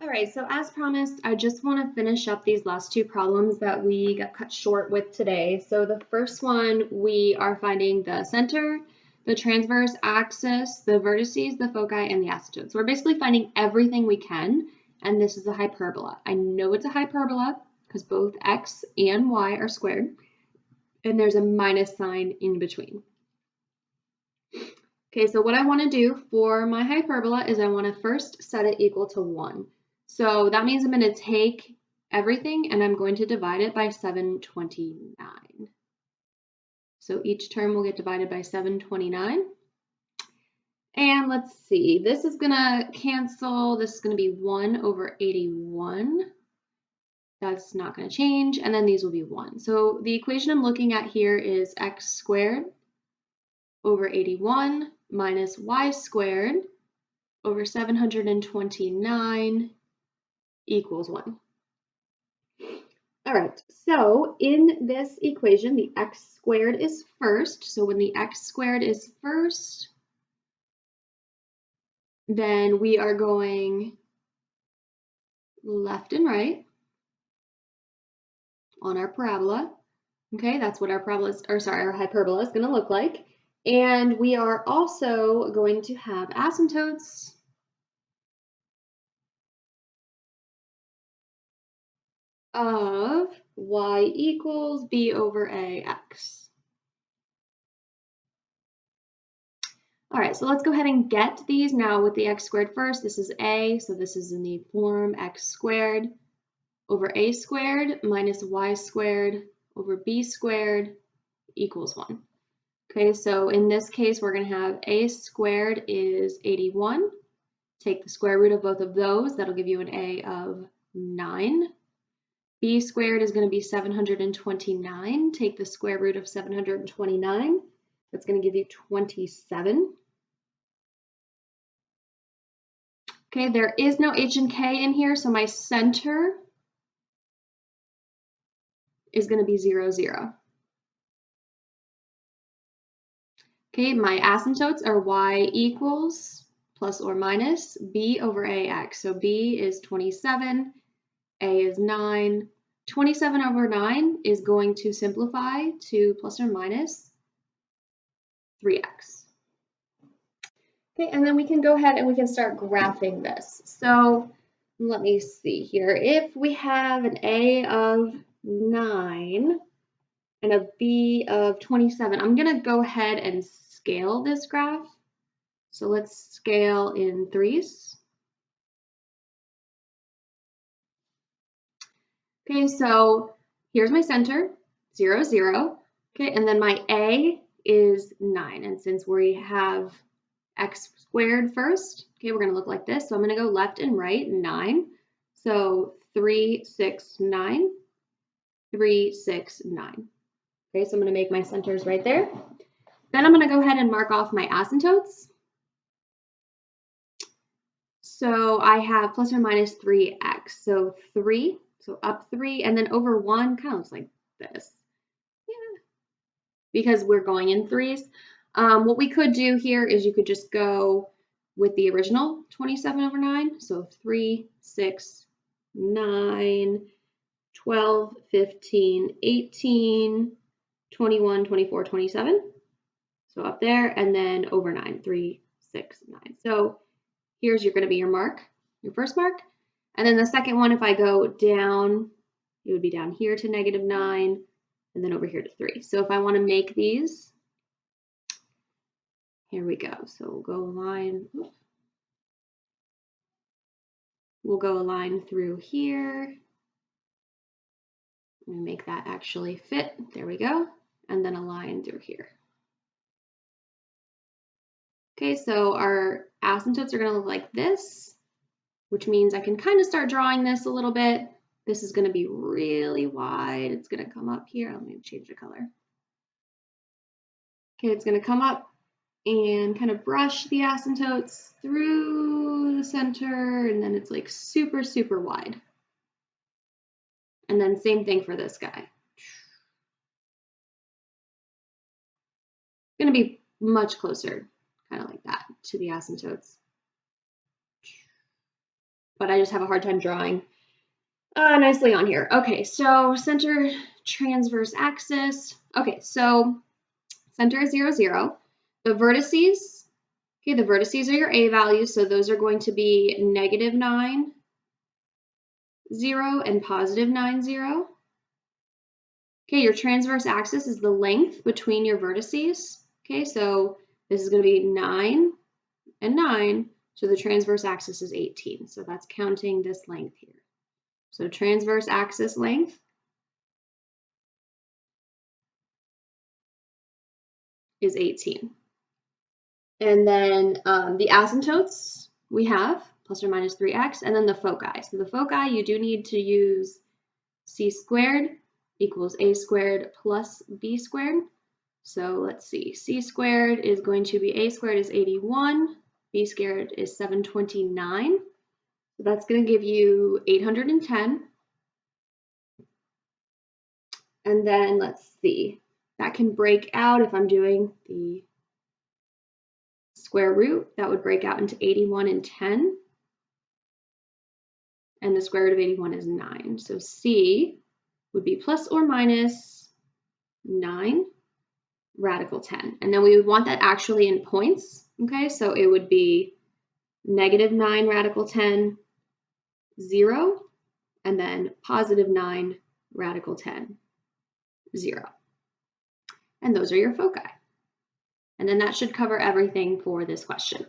All right, so as promised, I just want to finish up these last two problems that we got cut short with today. So the first one, we are finding the center, the transverse axis, the vertices, the foci, and the asymptotes. So we're basically finding everything we can, and this is a hyperbola. I know it's a hyperbola because both x and y are squared, and there's a minus sign in between. Okay, so what I want to do for my hyperbola is I want to first set it equal to 1. So that means I'm going to take everything and I'm going to divide it by 729. So each term will get divided by 729. And let's see, this is going to cancel. This is going to be 1 over 81. That's not going to change. And then these will be 1. So the equation I'm looking at here is x squared over 81 minus y squared over 729 equals 1. All right, so in this equation, the x squared is first. So when the x squared is first, then we are going left and right on our parabola. Okay, that's what our parabola is, or sorry, our hyperbola is going to look like. And we are also going to have asymptotes of y equals b over ax. All right, so let's go ahead and get these now with the x squared first. This is a, so this is in the form x squared over a squared minus y squared over b squared equals 1. Okay, so in this case, we're going to have a squared is 81. Take the square root of both of those. That'll give you an a of 9. B squared is going to be 729. Take the square root of 729. That's going to give you 27. Okay, there is no h and k in here, so my center is going to be 0, 0. Okay, my asymptotes are y equals plus or minus b over ax. So b is 27, a is 9. 27 over 9 is going to simplify to plus or minus 3x. Okay, and then we can go ahead and we can start graphing this. So let me see here. If we have an a of 9 and a b of 27, I'm going to go ahead and scale this graph. So let's scale in 3s. Okay, so here's my center, 0, 0. Okay, and then my a is 9. And since we have x squared first, okay, we're going to look like this. So I'm going to go left and right, 9. So 3, 6, 9, 3, 6, 9. Okay, so I'm going to make my centers right there. Then I'm going to go ahead and mark off my asymptotes. So I have plus or minus 3x. So 3, so up 3, and then over 1 kind of looks like this. Yeah, because we're going in 3s. What we could do here is you could just go with the original 27 over 9. So 3, 6, 9, 12, 15, 18, 21, 24, 27. So up there, and then over 9, 3, 6, 9. So here's going to be your mark, your first mark. And then the second one, if I go down, it would be down here to -9, and then over here to 3. So if I want to make these, here we go. So we'll go a line. We'll go a line through here. And make that actually fit. There we go. And then a line through here. Okay, so our asymptotes are going to look like this, which means I can kind of start drawing this a little bit. This is going to be really wide. It's going to come up here. Let me change the color. Okay, it's going to come up and kind of brush the asymptotes through the center, and then it's like super, super wide. And then same thing for this guy. It's going to be much closer, kind of like that, to the asymptotes. but I just have a hard time drawing nicely on here. Okay, so center, transverse axis. Okay, so center is 0, 0. The vertices, okay, the vertices are your A values, so those are going to be -9, 0 and +9, 0. Okay, your transverse axis is the length between your vertices. Okay, so this is going to be 9 and 9, so the transverse axis is 18. So that's counting this length here. So transverse axis length is 18. And then the asymptotes we have plus or minus 3x, and then the foci. So the foci, you do need to use c squared equals a squared plus b squared. So let's see, c squared is going to be a squared is 81, b squared is 729. So that's going to give you 810. And then let's see, that can break out if I'm doing the square root, that would break out into 81 and 10. And the square root of 81 is 9. So C would be plus or minus 9 radical 10. And then we would want that actually in points. Okay, so it would be -9 radical 10, 0, and then +9 radical 10, 0. And those are your foci. And then that should cover everything for this question.